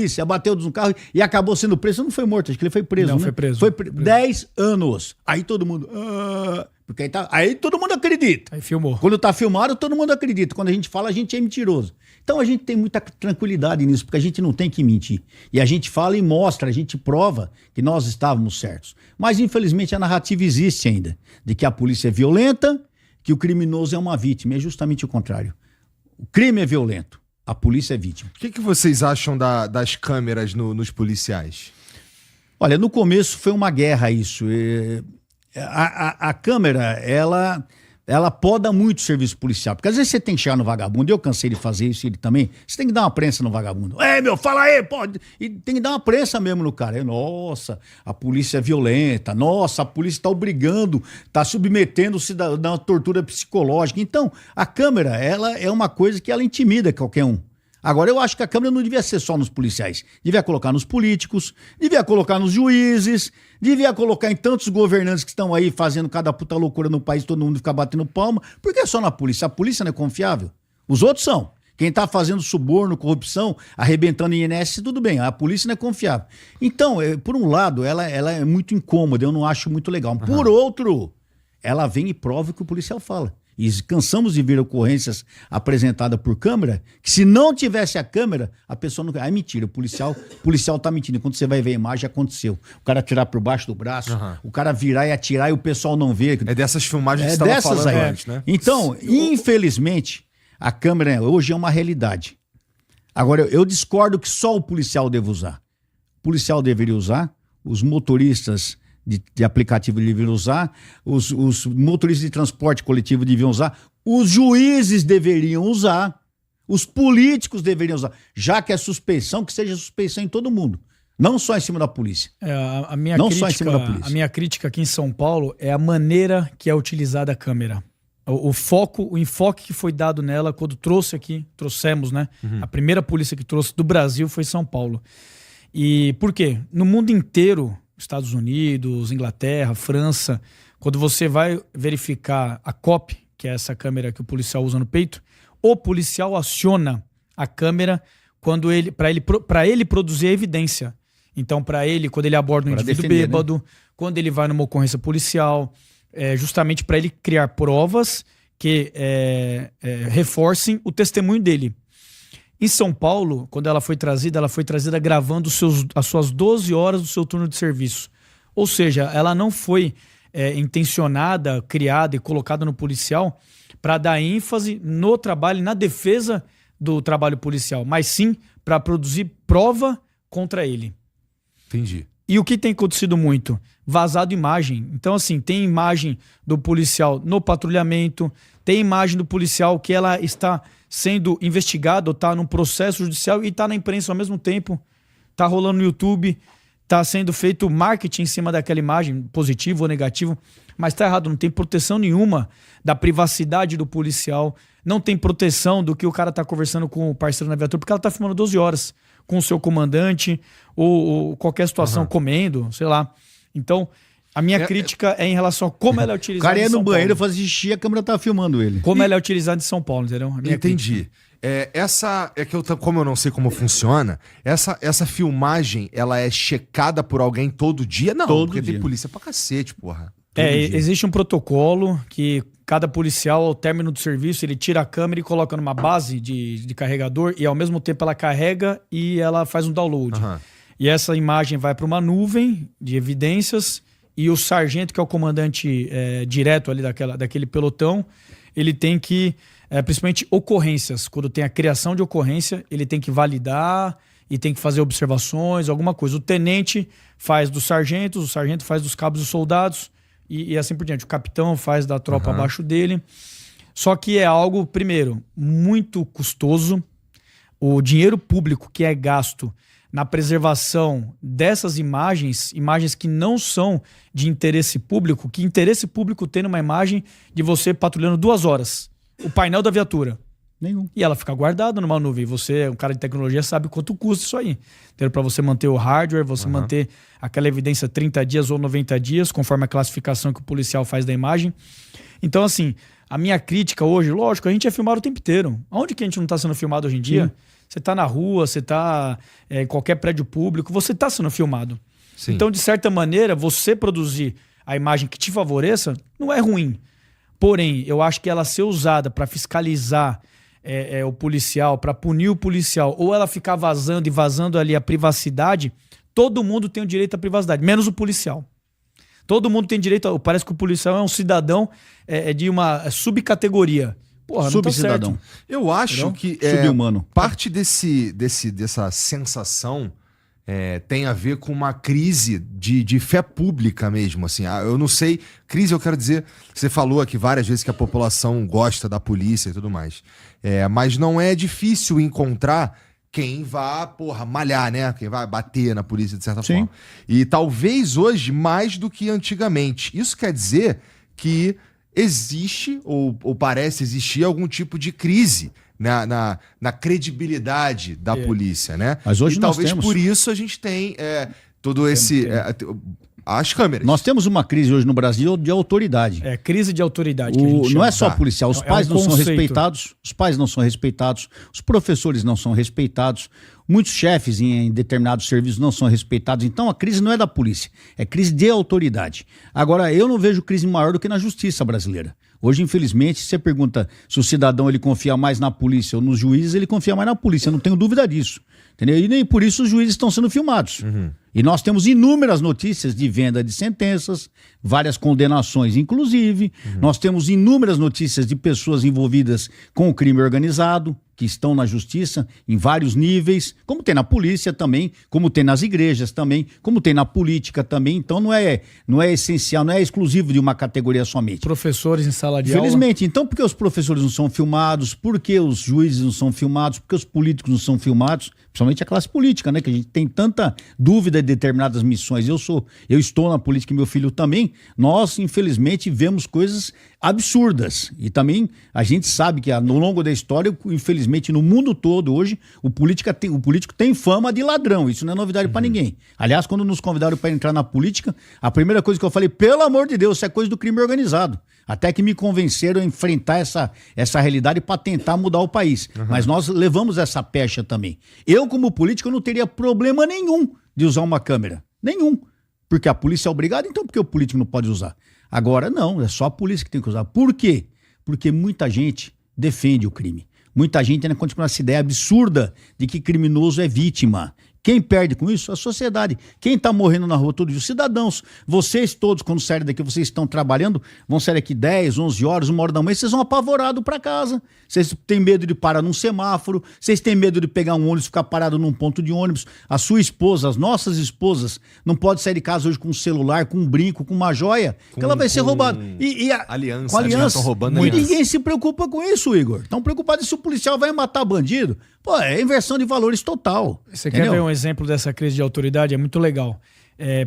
polícia bateu no carro e acabou sendo preso. Não foi morto, acho que ele foi preso. Não, né? foi preso. Foi 10 anos. Aí todo mundo... porque aí todo mundo acredita. Aí filmou. Quando tá filmado, todo mundo acredita. Quando a gente fala, a gente é mentiroso. Então a gente tem muita tranquilidade nisso, porque a gente não tem que mentir. E a gente fala e mostra, a gente prova que nós estávamos certos. Mas infelizmente a narrativa existe ainda, de que a polícia é violenta, que o criminoso é uma vítima. É justamente o contrário. O crime é violento, a polícia é vítima. O que vocês acham das câmeras nos policiais? Olha, no começo foi uma guerra isso. A câmera, ela poda muito o serviço policial. Porque às vezes você tem que chegar no vagabundo, eu cansei de fazer isso, ele também. Você tem que dar uma prensa no vagabundo. Fala aí, pode. E tem que dar uma prensa mesmo no cara. Nossa, a polícia é violenta. Nossa, a polícia está obrigando, está submetendo o cidadão a tortura psicológica. Então, a câmera, ela é uma coisa que ela intimida qualquer um. Agora, eu acho que a câmera não devia ser só nos policiais. Devia colocar nos políticos, devia colocar nos juízes, devia colocar em tantos governantes que estão aí fazendo cada puta loucura no país, todo mundo fica batendo palma. Por que só na polícia? A polícia não é confiável? Os outros são. Quem tá fazendo suborno, corrupção, arrebentando INSS, tudo bem. A polícia não é confiável. Então, por um lado, ela é muito incômoda, eu não acho muito legal. Por outro, ela vem e prova o que o policial fala. E cansamos de ver ocorrências apresentadas por câmera, que se não tivesse a câmera, a pessoa não... É mentira, o policial tá mentindo. Quando você vai ver a imagem, aconteceu. O cara atirar por baixo do braço, o cara virar e atirar e o pessoal não vê. É dessas filmagens que você estava falando antes, né? Então, infelizmente, a câmera hoje é uma realidade. Agora, eu discordo que só o policial deve usar. O policial deveria usar, os motoristas de aplicativo deveriam usar, os motoristas de transporte coletivo deviam usar, os juízes deveriam usar, os políticos deveriam usar, já que é suspeição, que seja suspeição em todo mundo, não só em cima da polícia. A minha crítica aqui em São Paulo é a maneira que é utilizada a câmera. O enfoque que foi dado nela quando trouxemos, né? A primeira polícia que trouxe do Brasil foi São Paulo. E por quê? No mundo inteiro, Estados Unidos, Inglaterra, França, quando você vai verificar a COP, que é essa câmera que o policial usa no peito, o policial aciona a câmera para ele produzir a evidência. Então, para ele, quando ele aborda um indivíduo bêbado, né? Quando ele vai numa ocorrência policial, justamente para ele criar provas que reforcem o testemunho dele. Em São Paulo, quando ela foi trazida gravando as suas 12 horas do seu turno de serviço. Ou seja, ela não foi intencionada, criada e colocada no policial para dar ênfase no trabalho, na defesa do trabalho policial, mas sim para produzir prova contra ele. Entendi. E o que tem acontecido muito? Vazado imagem. Então, assim, tem imagem do policial no patrulhamento, tem imagem do policial que ela está sendo investigado, está num processo judicial e está na imprensa ao mesmo tempo, está rolando no YouTube, está sendo feito marketing em cima daquela imagem, positivo ou negativo, mas está errado, não tem proteção nenhuma da privacidade do policial, não tem proteção do que o cara está conversando com o parceiro na viatura, porque ela está filmando 12 horas com o seu comandante ou qualquer situação comendo, sei lá. Então, a minha crítica é em relação a como ela é utilizada. O cara ia no banheiro fazer xixi, a câmera tava filmando ele. Como ela é utilizada em São Paulo, entendeu? Entendi. Como eu não sei como funciona, essa filmagem, ela é checada por alguém todo dia? Não, porque tem polícia pra cacete, porra. Existe um protocolo que cada policial, ao término do serviço, ele tira a câmera e coloca numa base de carregador e ao mesmo tempo ela carrega e ela faz um download. E essa imagem vai para uma nuvem de evidências e o sargento, que é o comandante direto ali daquele pelotão, ele tem que, principalmente ocorrências, quando tem a criação de ocorrência, ele tem que validar e tem que fazer observações, alguma coisa. O tenente faz dos sargentos, o sargento faz dos cabos e soldados e assim por diante. O capitão faz da tropa abaixo dele. Só que é algo, primeiro, muito custoso. O dinheiro público que é gasto na preservação dessas imagens que não são de interesse público, que interesse público tem numa imagem de você patrulhando 2 horas, o painel da viatura? Nenhum. E ela fica guardada numa nuvem. Você, um cara de tecnologia, sabe quanto custa isso aí. Para você manter o hardware, você manter aquela evidência 30 dias ou 90 dias, conforme a classificação que o policial faz da imagem. Então, assim, a minha crítica hoje, lógico, a gente é filmado o tempo inteiro. Onde que a gente não está sendo filmado hoje em dia? Você tá na rua, você tá em qualquer prédio público, você tá sendo filmado. Sim. Então, de certa maneira, você produzir a imagem que te favoreça não é ruim. Porém, eu acho que ela ser usada para fiscalizar o policial, para punir o policial, ou ela ficar vazando e vazando ali a privacidade, todo mundo tem o direito à privacidade, menos o policial. Todo mundo tem direito, parece que o policial é um cidadão de uma subcategoria. Porra, não tá certo. Eu acho que subhumano. Parte dessa sensação tem a ver com uma crise de fé pública mesmo, assim. Eu não sei, crise eu quero dizer, você falou aqui várias vezes que a população gosta da polícia e tudo mais, mas não é difícil encontrar quem vá, malhar, né? Quem vai bater na polícia de certa forma. E talvez hoje mais do que antigamente. Isso quer dizer que existe, ou parece existir, algum tipo de crise na credibilidade da polícia, né? Mas hoje e talvez por isso a gente tem todo esse... as câmeras. Nós temos uma crise hoje no Brasil de autoridade. Crise de autoridade que a gente chama. Não é só policial, os pais não são respeitados, os pais não são respeitados, os professores não são respeitados, muitos chefes em determinados serviços não são respeitados. Então a crise não é da polícia, é crise de autoridade. Agora, eu não vejo crise maior do que na justiça brasileira. Hoje, infelizmente, você pergunta se o cidadão ele confia mais na polícia ou nos juízes, ele confia mais na polícia, eu não tenho dúvida disso. Entendeu? E nem por isso os juízes estão sendo filmados. E nós temos inúmeras notícias de venda de sentenças, várias condenações, inclusive. Nós temos inúmeras notícias de pessoas envolvidas com o crime organizado, que estão na justiça em vários níveis, como tem na polícia também, como tem nas igrejas também, como tem na política também. Então não é essencial, não é exclusivo de uma categoria somente. Professores em sala de aula. Felizmente. Então, por que os professores não são filmados? Por que os juízes não são filmados? Por que os políticos não são filmados? Principalmente a classe política, né? Que a gente tem tanta dúvida de determinadas missões. Eu estou na política e meu filho também. Nós, infelizmente, vemos coisas absurdas. E também a gente sabe que no longo da história, infelizmente, no mundo todo hoje, o político tem fama de ladrão. Isso não é novidade para ninguém. Aliás, quando nos convidaram para entrar na política, a primeira coisa que eu falei, pelo amor de Deus, isso é coisa do crime organizado. Até que me convenceram a enfrentar essa realidade para tentar mudar o país. Mas nós levamos essa pecha também. Eu, como político, não teria problema nenhum de usar uma câmera. Nenhum. Porque a polícia é obrigada, então por que o político não pode usar? Agora, não, é só a polícia que tem que usar. Por quê? Porque muita gente defende o crime. Muita gente ainda continua essa ideia absurda de que criminoso é vítima. Quem perde com isso? A sociedade. Quem está morrendo na rua todo dia? Os cidadãos. Vocês todos, quando saírem daqui, vocês estão trabalhando, vão sair daqui 10, 11 horas, 1 hora da manhã, vocês vão apavorados para casa. Vocês têm medo de parar num semáforo, vocês têm medo de pegar um ônibus e ficar parado num ponto de ônibus. A sua esposa, as nossas esposas, não pode sair de casa hoje com um celular, com um brinco, com uma joia, que ela vai ser roubada. Aliança. Com aliança. Roubando e ninguém se preocupa com isso, Igor. Estão preocupados se o policial vai matar bandido. Pô, é inversão de valores total. Você entendeu? Quer ver um exemplo dessa crise de autoridade? É muito legal.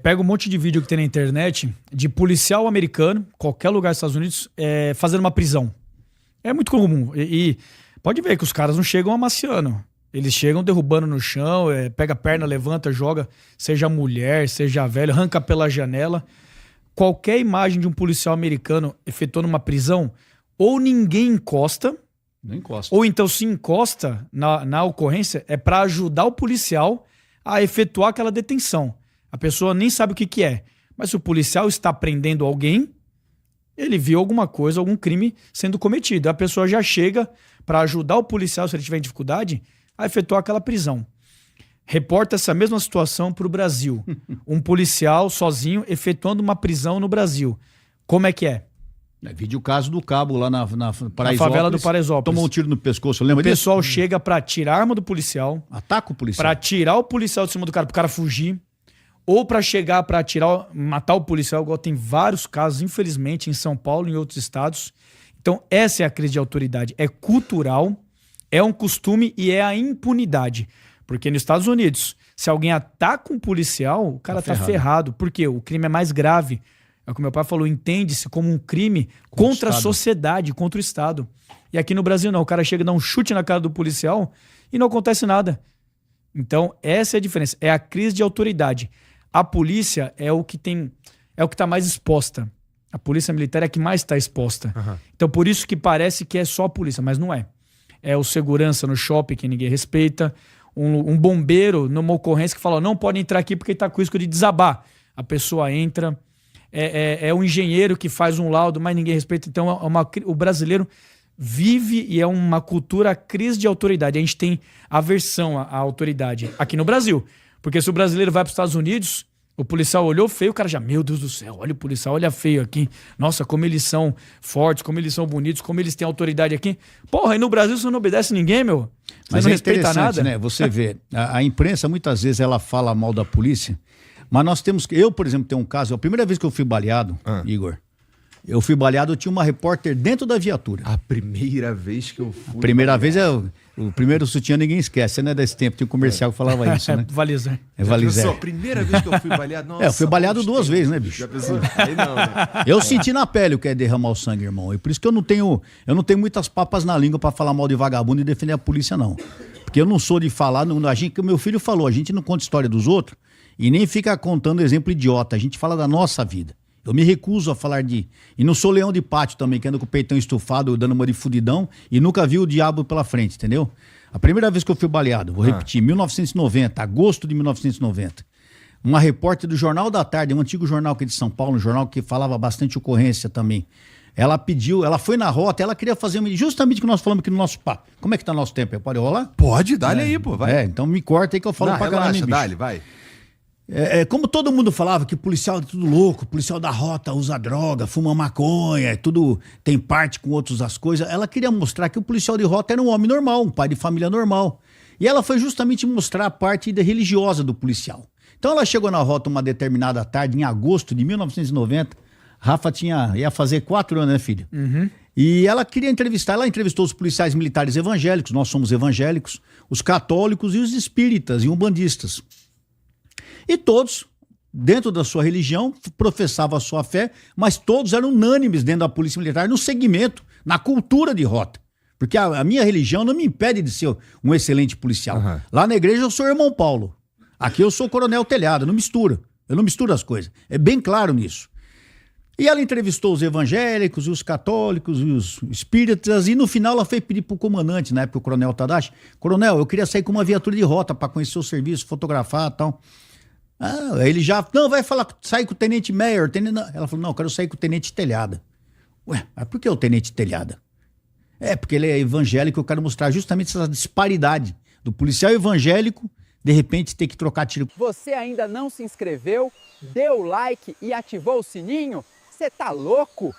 Pega um monte de vídeo que tem na internet de policial americano, qualquer lugar dos Estados Unidos, fazendo uma prisão. É muito comum. E pode ver que os caras não chegam amaciando. Eles chegam derrubando no chão, pega a perna, levanta, joga, seja mulher, seja velho, arranca pela janela. Qualquer imagem de um policial americano efetuando uma prisão, ou ninguém encosta, não encosta. Ou então se encosta na ocorrência, é para ajudar o policial a efetuar aquela detenção. A pessoa nem sabe o que é. Mas se o policial está prendendo alguém, ele viu alguma coisa, algum crime sendo cometido. A pessoa já chega para ajudar o policial, se ele tiver dificuldade, a efetuar aquela prisão. Reporta essa mesma situação para o Brasil. Um policial sozinho efetuando uma prisão no Brasil. Como é que é? Vi o caso do cabo lá na favela do Paraisópolis. Tomou um tiro no pescoço, lembra disso? O pessoal chega pra tirar a arma do policial. Ataca o policial. Pra tirar o policial de cima do cara, pro cara fugir. Ou pra chegar pra matar o policial, igual tem vários casos, infelizmente, em São Paulo e em outros estados. Então, essa é a crise de autoridade. É cultural, é um costume e é a impunidade. Porque nos Estados Unidos, se alguém ataca um policial, o cara tá ferrado. Por quê? O crime é mais grave. É o que meu pai falou, entende-se como um crime contra a sociedade, contra o Estado. E aqui no Brasil não, o cara chega e dá um chute na cara do policial e não acontece nada. Então, essa é a diferença, é a crise de autoridade. A polícia é o que está mais exposta. A polícia militar é a que mais está exposta. Então, por isso que parece que é só a polícia, mas não é. é o segurança no shopping que ninguém respeita, um bombeiro numa ocorrência que fala, não pode entrar aqui porque está com risco de desabar. A pessoa entra, é um engenheiro que faz um laudo, mas ninguém respeita. Então o brasileiro vive e é uma cultura crise de autoridade. A gente tem aversão à autoridade aqui no Brasil. Porque se o brasileiro vai para os Estados Unidos, o policial olhou feio, o cara já, meu Deus do céu, olha o policial, olha feio aqui. Nossa, como eles são fortes, como eles são bonitos, como eles têm autoridade aqui. Porra, e no Brasil você não obedece ninguém, meu. Você mas não é respeita nada. Né? Você vê, a imprensa muitas vezes ela fala mal da polícia, mas nós temos que... Eu, por exemplo, tenho um caso, a primeira vez que eu fui baleado, Igor, eu fui baleado, eu tinha uma repórter dentro da viatura. A primeira vez que eu fui... Primeira vez o primeiro sutiã ninguém esquece, você não é desse tempo, tinha um comercial que falava isso, né? Valizer. É Valizer. A primeira vez que eu fui baleado, nossa... eu fui baleado 2 vezes, né, bicho? Já pensou? Aí não, né? Eu senti na pele o que é derramar o sangue, irmão. E por isso que eu não tenho muitas papas na língua pra falar mal de vagabundo e defender a polícia, não. Porque eu não sou de falar, que o meu filho falou, a gente não conta história dos outros e nem fica contando exemplo idiota, a gente fala da nossa vida. Eu me recuso a falar de... E não sou leão de pátio também, que anda com o peitão estufado, dando uma de fudidão e nunca vi o diabo pela frente, entendeu? A primeira vez que eu fui baleado, vou repetir, 1990, agosto de 1990. Uma repórter do Jornal da Tarde, um antigo jornal aqui de São Paulo, um jornal que falava bastante ocorrência também. Ela foi na rota, ela queria fazer justamente o que nós falamos aqui no nosso papo. Como é que tá nosso tempo? Pode rolar? Pode, dá-lhe aí, pô, vai. Então me corta aí que eu falo pra caramba. Relaxa, dá-lhe, vai. Como todo mundo falava que o policial é tudo louco, o policial da rota usa droga, fuma maconha, tudo tem parte com outros as coisas. Ela queria mostrar que o policial de rota era um homem normal, um pai de família normal. E ela foi justamente mostrar a parte religiosa do policial. Então ela chegou na rota uma determinada tarde, em agosto de 1990. Rafa ia fazer 4 anos, né, filho? Uhum. E ela queria entrevistar, ela entrevistou os policiais militares evangélicos, nós somos evangélicos, os católicos e os espíritas e umbandistas. E todos, dentro da sua religião, professavam a sua fé, mas todos eram unânimes dentro da polícia militar no segmento, na cultura de rota. Porque a minha religião não me impede de ser um excelente policial. Uhum. Lá na igreja eu sou irmão Paulo. Aqui eu sou coronel Telhado, não mistura. Eu não misturo as coisas. É bem claro nisso. E ela entrevistou os evangélicos, os católicos e os espíritas, e no final ela foi pedir pro comandante, na época o coronel Tadashi, coronel, eu queria sair com uma viatura de rota para conhecer o serviço, fotografar e tal. Ele já, não, vai falar, sai com o tenente Meyer. Ela falou, não, eu quero sair com o tenente Telhada. Ué, mas por que o tenente Telhada? Porque ele é evangélico, eu quero mostrar justamente essa disparidade do policial evangélico, de repente ter que trocar tiro. Você ainda não se inscreveu, deu like e ativou o sininho? Você tá louco?